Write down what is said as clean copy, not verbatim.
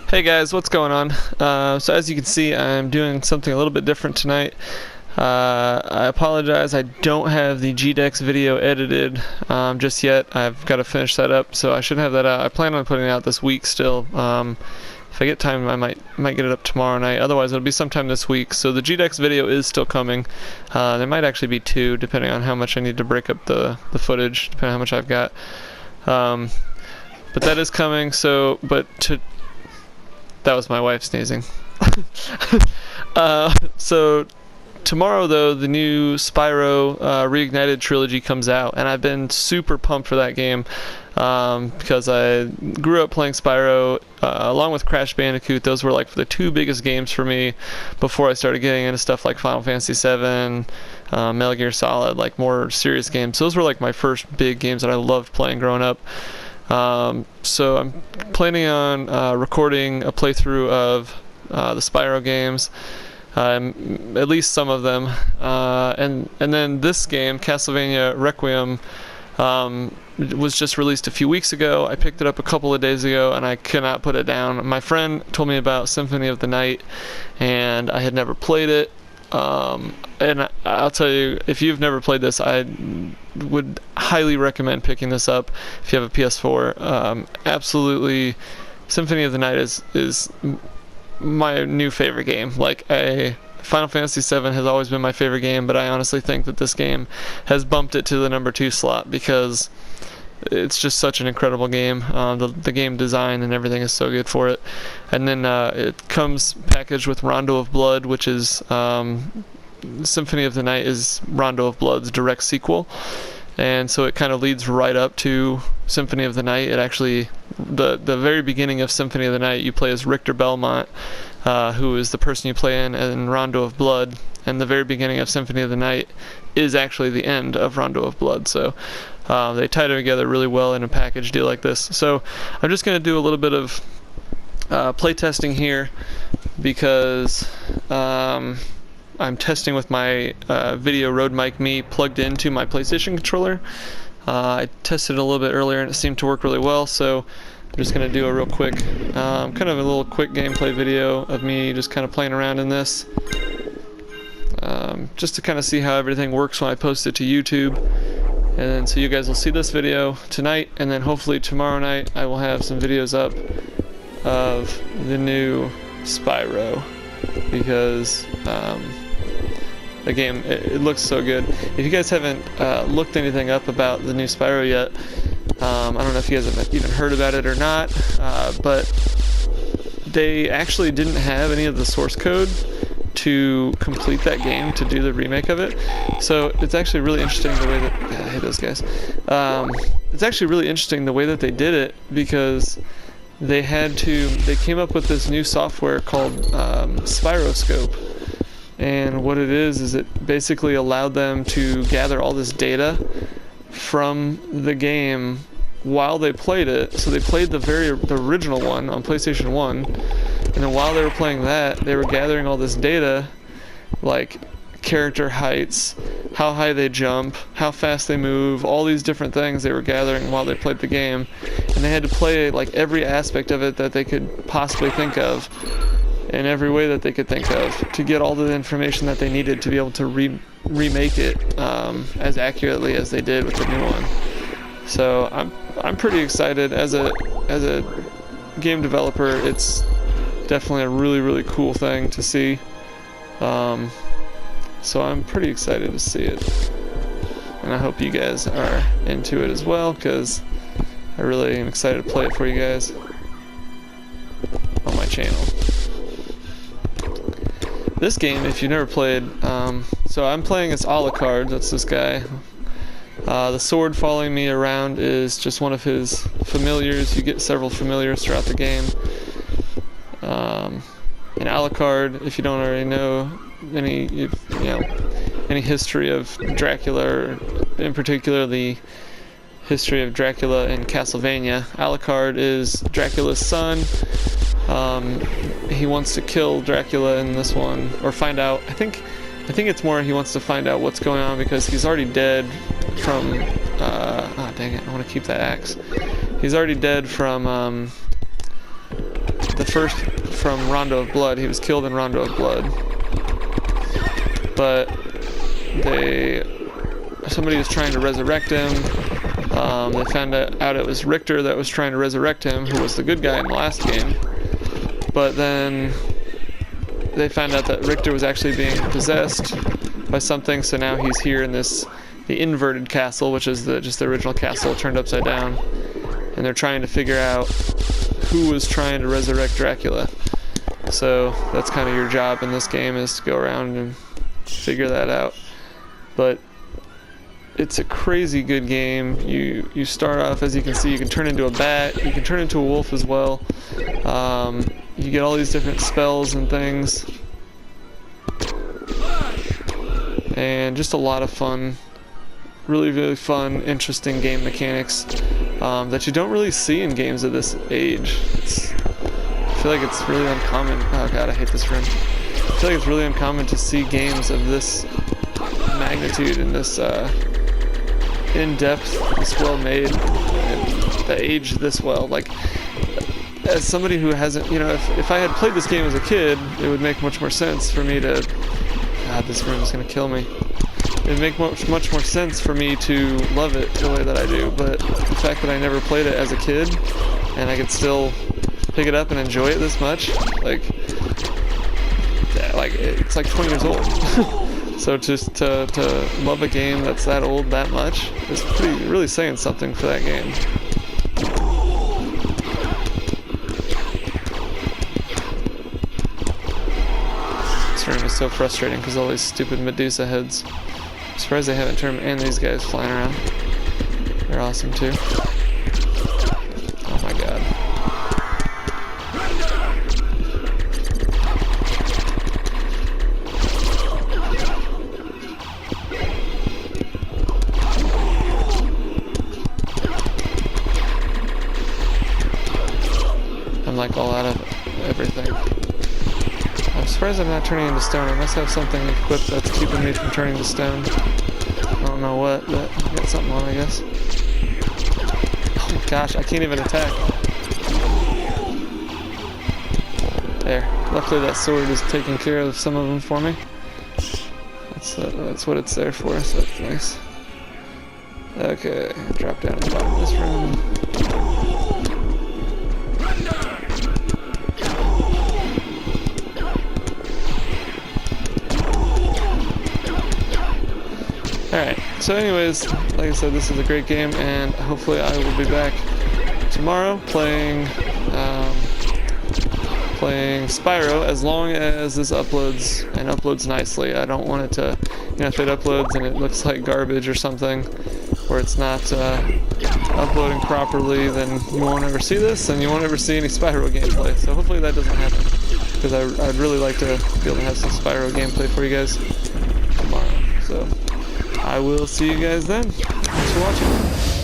Hey guys, what's going on? So as you can see, I'm doing something a little bit different tonight. I apologize, I don't have the GDEX video edited just yet. I've got to finish that up, so I should have that out. I plan on putting it out this week still. If I get time, I might get it up tomorrow night. Otherwise, it'll be sometime this week. So the GDEX video is still coming. There might actually be two, depending on how much I need to break up the footage, depending on how much I've got. But that is coming. That was my wife sneezing. So tomorrow, though, the new Spyro Reignited trilogy comes out, and I've been super pumped for that game because I grew up playing Spyro along with Crash Bandicoot. Those were like the two biggest games for me before I started getting into stuff like Final Fantasy VII, Metal Gear Solid, like more serious games. Those were like my first big games that I loved playing growing up. So I'm planning on recording a playthrough of the Spyro games, at least some of them, and then this game, Castlevania Requiem, was just released a few weeks ago. I picked it up a couple of days ago, and I cannot put it down. My friend told me about Symphony of the Night, and I had never played it. And I'll tell you, if you've never played this, I would highly recommend picking this up if you have a PS4. Absolutely, Symphony of the Night is my new favorite game. Final Fantasy VII has always been my favorite game, but I honestly think that this game has bumped it to the number 2 slot because it's just such an incredible game. The game design and everything is so good for it. And then it comes packaged with Rondo of Blood, which is Symphony of the Night is Rondo of Blood's direct sequel. And so it kind of leads right up to Symphony of the Night. It actually, the very beginning of Symphony of the Night, you play as Richter Belmont, who is the person you play in Rondo of Blood. And the very beginning of Symphony of the Night is actually the end of Rondo of Blood. So they tie together really well in a package deal like this. So I'm just going to do a little bit of playtesting here because I'm testing with my Video Rode Mic Me plugged into my PlayStation controller. I tested it a little bit earlier and it seemed to work really well, so I'm just going to do a real quick, kind of a little quick gameplay video of me just kind of playing around in this. Just to kind of see how everything works when I post it to YouTube. And then so you guys will see this video tonight, and then hopefully tomorrow night I will have some videos up of the new Spyro, because the game, it looks so good. If you guys haven't looked anything up about the new Spyro yet, I don't know if you guys have even heard about it or not, but they actually didn't have any of the source code to complete that game, to do the remake of it. So it's actually really interesting the way that, I hate those guys. It's actually really interesting the way that they did it, because they came up with this new software called Spyroscope. And what it is it basically allowed them to gather all this data from the game while they played it. So they played the original one on PlayStation 1, and then while they were playing that, they were gathering all this data, like character heights, how high they jump, how fast they move, all these different things they were gathering while they played the game. And they had to play like every aspect of it that they could possibly think of, in every way that they could think of, to get all the information that they needed to be able to remake it as accurately as they did with the new one. So I'm pretty excited. As a game developer, it's definitely a really cool thing to see. So I'm pretty excited to see it, and I hope you guys are into it as well, because I really am excited to play it for you guys on my channel. This game, if you've never played, so I'm playing as Alucard. That's this guy. The sword following me around is just one of his familiars. You get several familiars throughout the game. And Alucard, if you don't already know any history of Dracula, or in particular the history of Dracula in Castlevania, Alucard is Dracula's son. He wants to kill Dracula in this one, or find out. I think it's more he wants to find out what's going on, because he's already dead from. Dang it! I want to keep that axe. He's already dead from the first from Rondo of Blood. He was killed in Rondo of Blood. But somebody was trying to resurrect him. They found out it was Richter that was trying to resurrect him, who was the good guy in the last game. But then they found out that Richter was actually being possessed by something, so now he's here in the inverted castle, which is just the original castle turned upside down. And they're trying to figure out who was trying to resurrect Dracula. So that's kind of your job in this game, is to go around and figure that out. But it's a crazy good game. You start off, as you can see, you can turn into a bat, you can turn into a wolf as well. You get all these different spells and things. And just a lot of fun. Really, really fun, interesting game mechanics that you don't really see in games of this age. I feel like it's really uncommon. Oh god, I hate this room. I feel like it's really uncommon to see games of this magnitude and this in-depth, this well-made, and that age this well. Like, as somebody who hasn't, you know, if I had played this game as a kid, it would make much more sense for me to... God, this room is gonna kill me. It would make much more sense for me to love it the way that I do, but the fact that I never played it as a kid, and I could still pick it up and enjoy it this much, like it's like 20 years old. So just to love a game that's that old that much is really saying something for that game. This room is so frustrating because all these stupid Medusa heads. I'm surprised they haven't turned, and these guys flying around. They're awesome too. Oh my god. I'm like all out of everything. I'm surprised I'm not turning into stone. I must have something equipped that's keeping me from turning to stone. I don't know what, but I got something on, I guess. Oh gosh, I can't even attack. There. Luckily that sword is taking care of some of them for me. That's what it's there for, so that's nice. Okay, drop down to the bottom of this room. Alright, so anyways, like I said, this is a great game, and hopefully I will be back tomorrow playing Spyro, as long as this uploads, and uploads nicely. I don't want it to, you know, if it uploads and it looks like garbage or something, or it's not uploading properly, then you won't ever see this, and you won't ever see any Spyro gameplay. So hopefully that doesn't happen, because I'd really like to be able to have some Spyro gameplay for you guys tomorrow. So I will see you guys then. Thanks for watching.